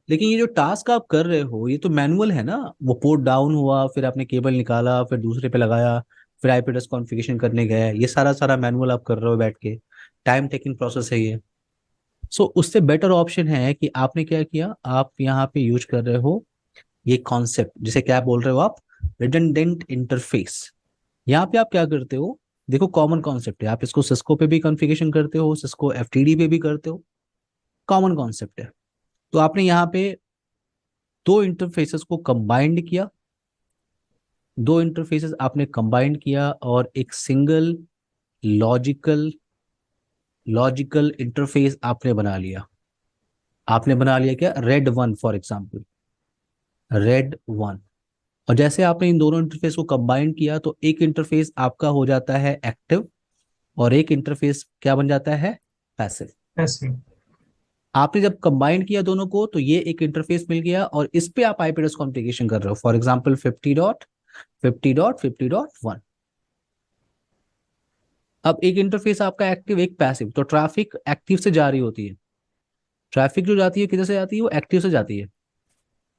लेकिन ये जो टास्क आप कर रहे हो ये तो मैनुअल है ना, वो पोर्ट डाउन हुआ, फिर आपने केबल निकाला, फिर दूसरे पे लगाया, फिर आईपी एड्रेस कॉन्फ़िगरेशन करने गए, ये सारा सारा मैनुअल आप कर रहे हो बैठ के, टाइम टेकिंग प्रोसेस है ये। सो उससे बेटर ऑप्शन है कि आपने क्या किया, आप यहाँ पे यूज कर रहे हो ये कॉन्सेप्ट, जिसे क्या बोल रहे हो आप, रिडंडेंट इंटरफेस। यहाँ पे आप क्या करते हो, देखो कॉमन कॉन्सेप्ट है, आप इसको सिस्को पे भी कॉन्फ़िगरेशन करते हो, सिस्को एफटीडी पे भी करते हो, कॉमन कॉन्सेप्ट है। तो आपने यहाँ पे दो इंटरफेसेस को कंबाइंड किया, दो इंटरफेसेस आपने कंबाइंड किया और एक सिंगल लॉजिकल लॉजिकल इंटरफेस आपने बना लिया। आपने बना लिया क्या, रेड 1 फॉर एग्जांपल, रेड 1। और जैसे आपने इन दोनों इंटरफेस को कंबाइन किया तो एक इंटरफेस आपका हो जाता है एक्टिव, और एक इंटरफेस क्या बन जाता है, पैसिव। पैसिव। आपने जब कंबाइन किया दोनों को तो ये एक इंटरफेस मिल गया और इस पे आप आईपी एड्रेस कॉन्फ़िगरेशन कर रहे हो, फॉर एग्जांपल 50.50.50.1। अब एक इंटरफेस आपका एक्टिव, एक पैसिव। तो ट्रैफिक एक्टिव से जा रही होती है, ट्रैफिक जो जाती है किधर से जाती है, वो एक्टिव से जाती है।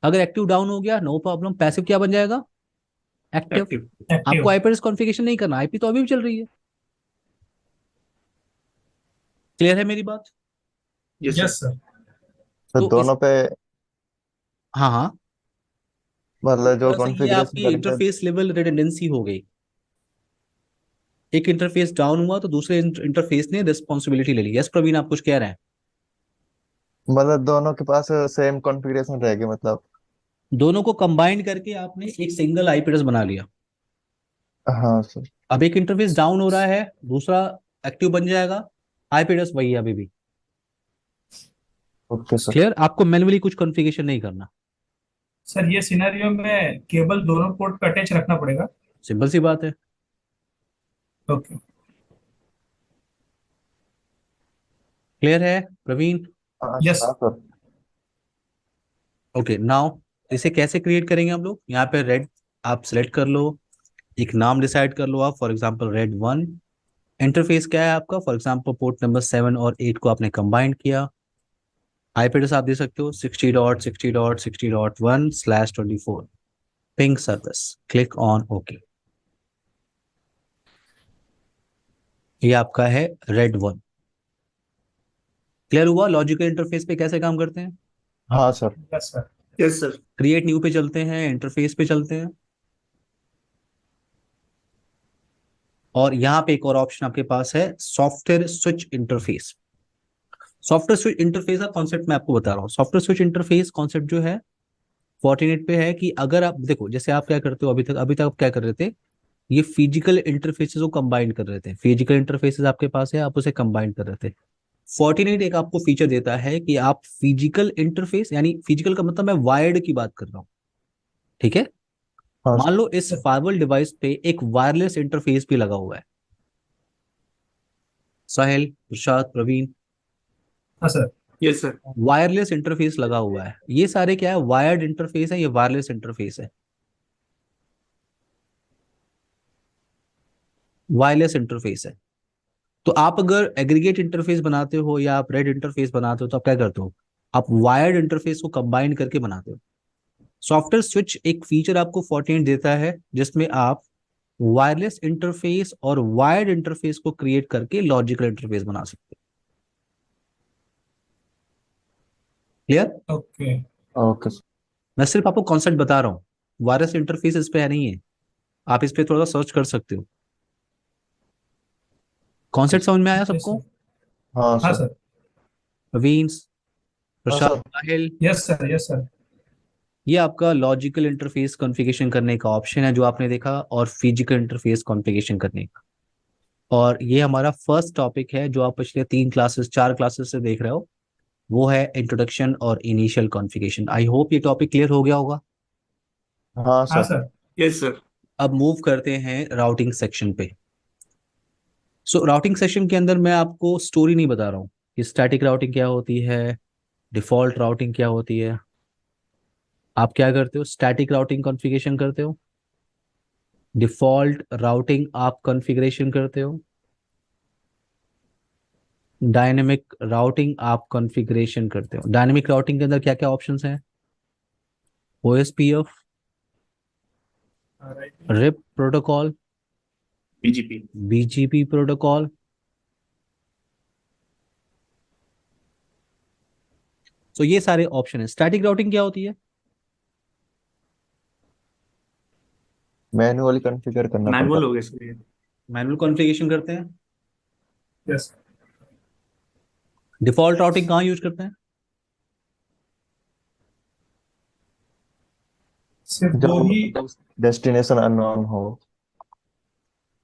अगर एक्टिव डाउन हो गया नो प्रॉब्लम, पैसिव क्या बन जाएगा, एक्टिव। एक्टिव। एक्टिव। आपको आईपी एड्रेस कॉन्फ़िगरेशन नहीं करना, आईपी तो अभी भी चल रही है। क्लियर है मेरी बात? Yes yes sir. सर। तो तो इस, दोनों पे हाँ हाँ, मतलब जो तरह से ये कॉन्फ़िगरेशन आपकी करेंगे। इंटरफेस लेवल रिडंडेंसी हो गई। एक इंटरफेस डाउन हुआ तो दूसरे इंटरफेस ने रिस्पॉन्सिबिलिटी ले ली। यस प्रवीण, आप कुछ कह रहे हैं? मतलब दोनों के पास सेम कॉन्फ़िगरेशन रहेगी मतलब। दोनों को कंबाइन करके आपने एक सिंगल आईपी एड्रेस बना लिया। हाँ सर। अब एक इंटरफेस डाउन हो रहा है, दूसरा एक्टिव बन जाएगा, आईपी एड्रेस वही है अभी भी। Okay sir. क्लियर? आपको मैन्युअली कुछ कॉन्फ़िगरेशन नहीं करना। सर ये सिनेरियो में केबल दोनों पोर्ट पे अटैच रखना पड़ेगा। सिंपल सी बात है। ओके। क्लियर है प्रवीण? हाँ यस। हाँ सर। ओके नाउ इसे कैसे क्रिएट करेंगे हम लोग? यहाँ पे रेड आप सिलेक्ट कर लो, एक नाम डिसाइड कर लो आप, फॉर एग्जांपल रेड 1। इंटरफेस क्या है आपका? फॉर एग्जांपल पोर्ट नंबर 7 और 8 को आपने कंबाइन किया। आईपी एड्रेस आप दे सकते हो 60.60.60.1/24। Ping service, click on okay. ये आपका है रेड 1। क्लियर हुआ लॉजिकल इंटरफेस पे कैसे काम करते हैं? हाँ sir. Yes sir. Yes sir. Create new पे चलते हैं, इंटरफेस पे चलते हैं, और यहाँ पे एक और ऑप्शन आपके पास है software switch interface. Software switch interface का कॉन्सेप्ट मैं आपको बता रहा हूँ। सॉफ्टवेयर स्विच इंटरफेस कॉन्सेप्ट जो है फोर्टिनेट पे है कि अगर आप देखो, जैसे आप क्या करते हो, अभी तक आप क्या कर रहे थे, ये फिजिकल इंटरफेसेस को कंबाइन कर रहे थे। फिजिकल इंटरफेसेस आपके पास है, आप उसे कंबाइन कर रहे थे। फोर्टिनेट एक आपको फीचर देता है कि आप फिजिकल इंटरफेस, यानी फिजिकल का मतलब मैं वायर्ड की बात कर रहा हूँ, ठीक है? हाँ मान सर। लो इस फायरवॉल डिवाइस पे एक वायरलेस इंटरफेस भी लगा हुआ है। साहिल, प्रसाद, प्रवीण, हाँ sir. Yes sir. Wireless interface लगा हुआ है। ये सारे क्या है, वायर्ड इंटरफेस है, ये वायरलेस इंटरफेस है, वायरलेस इंटरफेस है। तो आप अगर एग्रीगेट इंटरफेस बनाते हो या आप रेड इंटरफेस बनाते हो तो आप क्या करते हो, आप वायर्ड इंटरफेस को कंबाइन करके बनाते हो। सॉफ्टवेयर स्विच एक फीचर आपको फोर्टिनेट देता है जिसमें आप वायरलेस इंटरफेस और वायर्ड इंटरफेस को क्रिएट करके लॉजिकल इंटरफेस बना सकते हो। क्लियर? ओके। Okay sir. मैं सिर्फ आपको कॉन्सेप्ट बता रहा हूँ, वायरलेस इंटरफेस इस पे है नहीं है, आप इस पे थोड़ा सा सर्च कर सकते हो। कॉन्सेप्ट समझ में आया यस सबको? सर। हाँ हाँ सर। सर। प्रवीण, हाँ प्रशांत, sir. Sahil, yes sir. Yes sir. ये आपका लॉजिकल इंटरफेस कॉन्फ़िगरेशन करने का ऑप्शन है जो आपने देखा, और फिजिकल इंटरफेस कॉन्फ़िगरेशन करने का। और ये हमारा फर्स्ट टॉपिक है जो आप पिछले 4 क्लासेस से देख रहे हो, वो है इंट्रोडक्शन और इनिशियल कॉन्फ़िगरेशन। आई होप ये टॉपिक क्लियर हो गया होगा। हाँ हाँ सर। सर। Yes sir. अब मूव करते हैं राउटिंग सेक्शन पे। सो राउटिंग सेक्शन के अंदर मैं आपको स्टोरी नहीं बता रहा हूँ कि स्टैटिक राउटिंग क्या होती है, डिफॉल्ट राउटिंग क्या होती है। आप क्या करते हो, स्टैटिक राउटिंग कॉन्फ़िगरेशन करते हो, डिफॉल्ट राउटिंग आप कॉन्फ़िगरेशन करते हो, डायनेमिक राउटिंग आप कॉन्फ़िगरेशन करते हो। डायनेमिक राउटिंग के अंदर क्या क्या ऑप्शंस हैं? OSPF, RIP protocol, BGP. BGP protocol. तो ये सारे ऑप्शन है। स्टैटिक राउटिंग क्या होती है? मैन्युअली कॉन्फ़िगर करना पड़ता मैनुअल हो गया सर ये। मैनुअल कॉन्फ़िगरेशन करते हैं। यस। डिफॉल्ट राउटिंग कहाँ यूज करते हैं? सिर्फ है। दो जब ही। जब डेस्टिनेशन अननोन हो।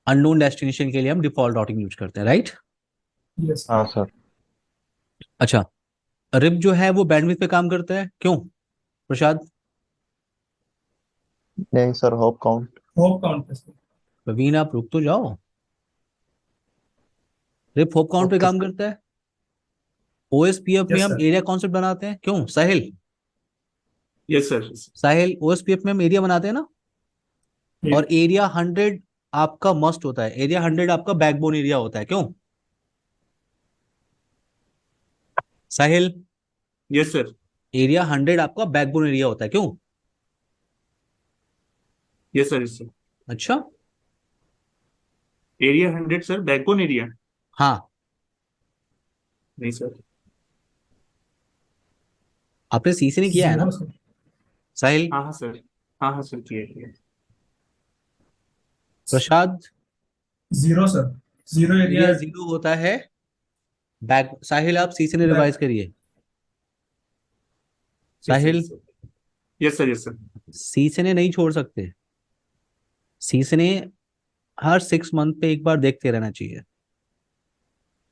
अननोन डेस्टिनेशन के लिए हम डिफॉल्ट राउटिंग यूज करते हैं, राइट? यस। हाँ सर। अच्छा, रिप जो है वो बैंडविड्थ पे काम करता है, क्यों प्रसाद? नहीं sir, hope count. Hope count पे सर। प्रवीण आप रुक तो जाओ। रिप होप काउंट पे ओके। काम करता है। ओएसपीएफ में Yes, हम sir. एरिया कॉन्सेप्ट बनाते हैं, क्यों Sahil? Yes sir. Sahil, OSPF में हम एरिया बनाते हैं ना, Yeah. और एरिया 100 आपका मस्ट होता है, एरिया 100 आपका बैकबोन एरिया होता है, क्यों साहिल? Yes sir. एरिया 100 आपका बैकबोन एरिया होता है, क्यों? Yes sir. Yes sir. अच्छा, एरिया 100 सर, बैकबोन एरिया? हाँ, नहीं सर। आपने सी से नहीं किया है ना Zero, sir. साहिल? हाँ हाँ सर। हाँ हाँ सर, किया। प्रसाद, Zero, sir. Zero area area. 0 होता है बैक। साहिल, आप सी से ने रिवाइज करिए। Sahil, yes sir. Yes sir. सी से ने नहीं छोड़ सकते, सी से ने हर 6 मंथ पे एक बार देखते रहना चाहिए,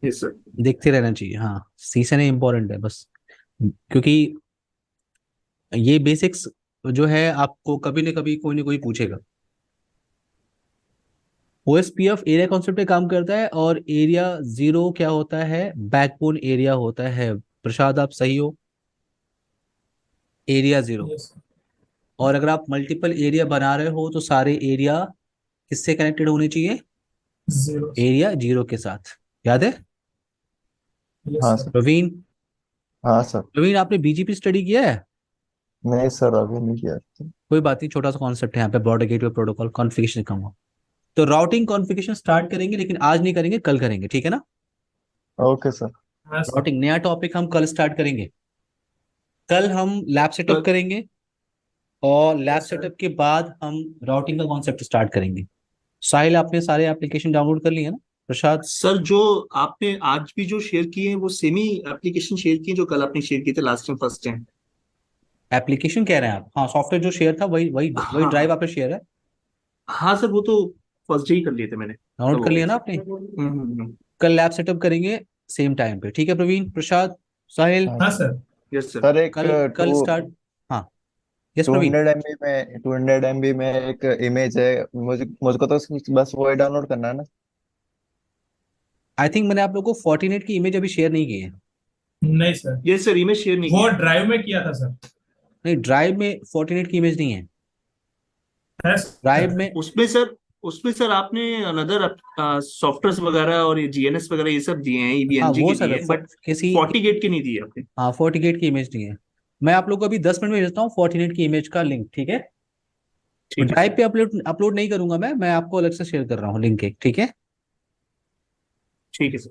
यस सर। देखते रहना चाहिए। हाँ, सी से ने इम्पोर्टेंट है बस, क्योंकि ये बेसिक्स जो है आपको कभी न कभी कोई ना कोई पूछेगा। ओएसपीएफ एरिया कॉन्सेप्ट पे काम करता है, और एरिया 0 क्या होता है? बैकबोन एरिया होता है। प्रसाद, आप सही हो, एरिया 0। Yes, sir. और अगर आप मल्टीपल एरिया बना रहे हो तो सारे एरिया किससे कनेक्टेड होने चाहिए? Zero. sir. एरिया 0 के साथ, याद है? Yes, हाँ sir. सर। प्रवीण, हाँ सर। प्रवीण आपने बीजीपी स्टडी किया है? नहीं सर, अभी नहीं किया। कोई बात नहीं, छोटा सा कॉन्सेप्ट है यहाँ पे, ब्रॉडर गेटवे प्रोटोकॉल कॉन्फ़िगरेशन लिखूंगा। तो राउटिंग कॉन्फ़िगरेशन स्टार्ट करेंगे, लेकिन आज नहीं करेंगे, कल करेंगे, ठीक है ना? Okay sir. हाँ, sir. राउटिंग नया टॉपिक हम कल स्टार्ट करेंगे। कल हम लैब सेटअप करेंगे, और लैब Yes, sir. सेटअप के बाद हम राउटिंग का कॉन्सेप्ट स्टार्ट करेंगे। साहिल, आपने सारे एप्लीकेशन डाउनलोड कर लिए हैं ना? प्रसाद, सर, जो आपने आज भी जो शेयर किए हैं वो सेम ही एप्लीकेशन शेयर किए जो कल आपने शेयर किए थे last time, first time. Application कह रहे हैं आप? हाँ, सॉफ्टवेयर जो शेयर था वही वही वही हाँ ड्राइव आपने शेयर है, हाँ सर, वो तो फर्स्ट डे ही कर लिए थे मैंने। डाउनलोड कर लिया ना आपने? कल लैब सेटअप करेंगे सेम टाइम पे, ठीक है प्रवीण, प्रसाद, साहिल? हाँ, sir. Yes sir. सर एक कल स्टार्ट। हाँ, यस प्रवीण। 200 MB में एक इमेज है, मुझको तो बस वो डाउनलोड करना है ना। आई थिंक मैंने आप लोगों को फोर्टिनेट की इमेज अभी शेयर नहीं की है। नहीं, sir. Yes sir, image share नहीं वो किया। ड्राइव में किया था, सर. नहीं, ड्राइव में फोर्टिनेट की इमेज नहीं है। है, sir. ड्राइव में उसमें सर आपने अनदर सॉफ्टवेयर वगैरह और ये जीएनएस वगैरह ये सब दिए हैं, हाँ, ईबीएनजी वो के सब दिए है, हैं, बट किसी, FortiGate के नहीं दिए आपने। हाँ, फोर्टिगेट की इमेज नहीं है। मैं आप लोग को अभी 10 मिनट में भेजता हूँ फोर्टिनेट की इमेज का लिंक, ठीक है? ठीक है ड्राइव पे अपलोड नहीं करूंगा मैं आपको अलग से शेयर कर रहा हूँ लिंक एक, ठीक है? ठीक है सर।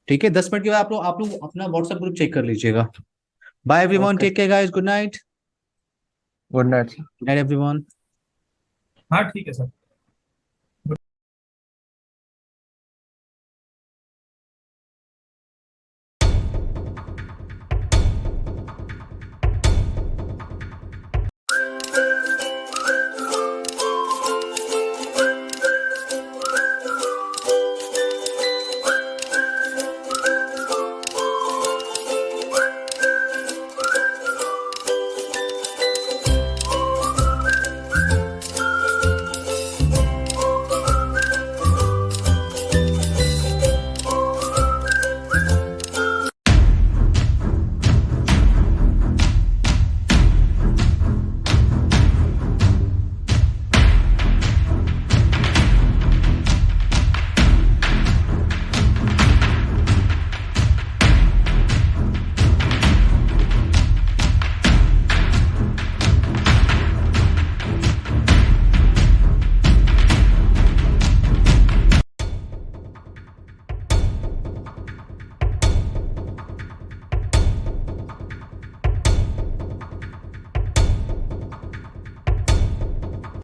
ठीक है, 10 मिनट के बाद आप लोग अपना व्हाट्सएप ग्रुप चेक कर लीजिएगा। Bye everyone, okay, take care guys, good night. Good night. Good night everyone. हाँ, ठीक है, सर.